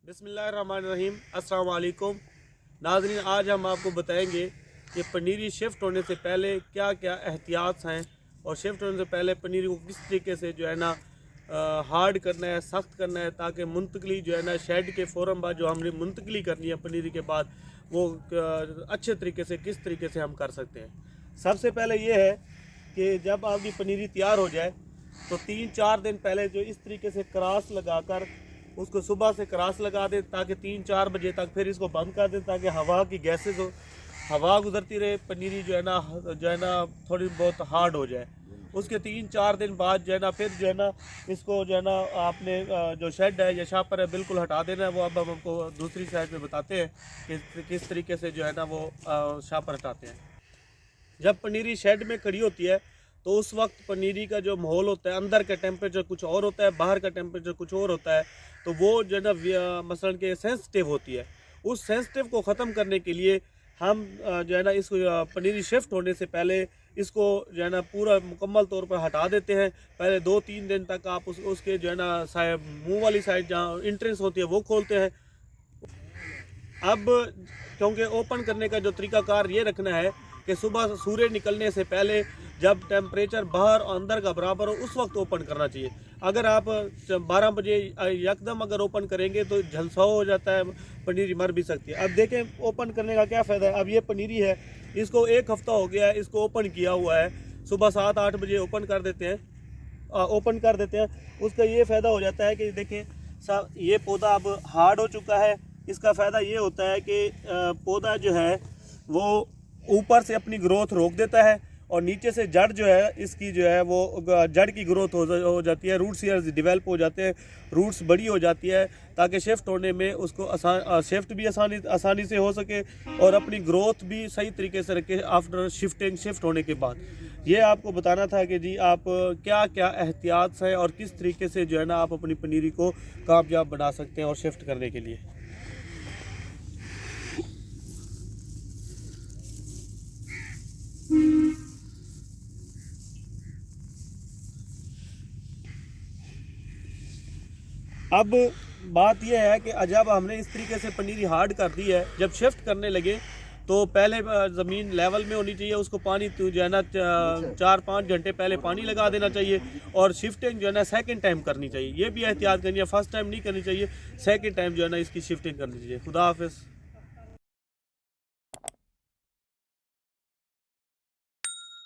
बिस्मिल्लाहिर्रहमानिर्रहीम, अस्सलाम वालेकुम नाज़रीन। आज हम आपको बताएंगे कि पनीरी शिफ्ट होने से पहले क्या क्या एहतियात हैं और शिफ्ट होने से पहले पनीरी को किस तरीके से जो है ना हार्ड करना है, सख्त करना है, ताकि मुंतकली जो है ना शेड के फ़ौरन बाद जो हमने मुंतकली करनी है पनीरी के बाद वो अच्छे तरीके से किस तरीके से हम कर सकते हैं। सबसे पहले ये है कि जब आपकी पनीरी तैयार हो जाए तो 3-4 दिन पहले जो इस तरीके से क्रास लगाकर उसको सुबह से क्रास लगा दें ताकि 3-4 बजे तक फिर इसको बंद कर दें ताकि हवा की गैसेस हो, हवा गुजरती रहे, पनीरी जो है ना थोड़ी बहुत हार्ड हो जाए। उसके 3-4 दिन बाद जो है ना फिर जो है ना इसको जो है ना आपने जो शेड है या शापर है बिल्कुल हटा देना है। वो अब हम हमको दूसरी साइड में बताते हैं कि किस तरीके से जो है ना वो शापर हटाते हैं। जब पनीरी शेड में खड़ी होती है तो उस वक्त पनीरी का जो माहौल होता है, अंदर का टेम्परेचर कुछ और होता है, बाहर का टेम्परेचर कुछ और होता है, तो वो जो है ना मसलन के सेंसिटिव होती है। उस सेंसिटिव को ख़त्म करने के लिए हम जो है ना इसको पनीरी शिफ्ट होने से पहले इसको जो है ना पूरा मुकम्मल तौर पर हटा देते हैं। पहले 2-3 दिन तक आप उसके जो है ना मुँह वाली साइड जहाँ इंट्रेंस होती है वो खोलते हैं। अब क्योंकि ओपन करने का जो तरीकाकार ये रखना है कि सुबह सूर्य निकलने से पहले जब टेम्परेचर बाहर और अंदर का बराबर हो उस वक्त ओपन करना चाहिए। अगर आप 12 बजे यकदम अगर ओपन करेंगे तो झलसाव हो जाता है, पनीरी मर भी सकती है। अब देखें ओपन करने का क्या फ़ायदा है। अब ये पनीरी है, इसको 1 हफ़्ता हो गया है इसको ओपन किया हुआ है, सुबह 7-8 बजे ओपन कर देते हैं। उसका ये फ़ायदा हो जाता है कि देखें सब ये पौधा अब हार्ड हो चुका है। इसका फ़ायदा ये होता है कि पौधा जो है वो ऊपर से अपनी ग्रोथ रोक देता है और नीचे से जड़ जो है इसकी जो है वो जड़ की ग्रोथ हो जाती है, रूट्स ईयर्स डेवलप हो जाते हैं, रूट्स बड़ी हो जाती है ताकि शिफ्ट होने में उसको शिफ्ट भी आसानी से हो सके और अपनी ग्रोथ भी सही तरीके से रखे आफ्टर शिफ्ट होने के बाद। ये आपको बताना था कि जी आप क्या क्या एहतियात है और किस तरीके से जो है ना आप अपनी पनीरी को कामयाब बना सकते हैं और शिफ्ट करने के लिए। अब बात यह है कि जब हमने इस तरीके से पनीरी हार्ड कर दी है, जब शिफ्ट करने लगे तो पहले ज़मीन लेवल में होनी चाहिए, उसको पानी जो है ना 4-5 घंटे पहले पानी लगा देना चाहिए और शिफ्टिंग जो है ना सेकंड टाइम करनी चाहिए। ये भी एहतियात करनी है, फर्स्ट टाइम नहीं करनी चाहिए, सेकंड टाइम जो है ना इसकी शिफ्टिंग करनी चाहिए। खुदा हाफिज़।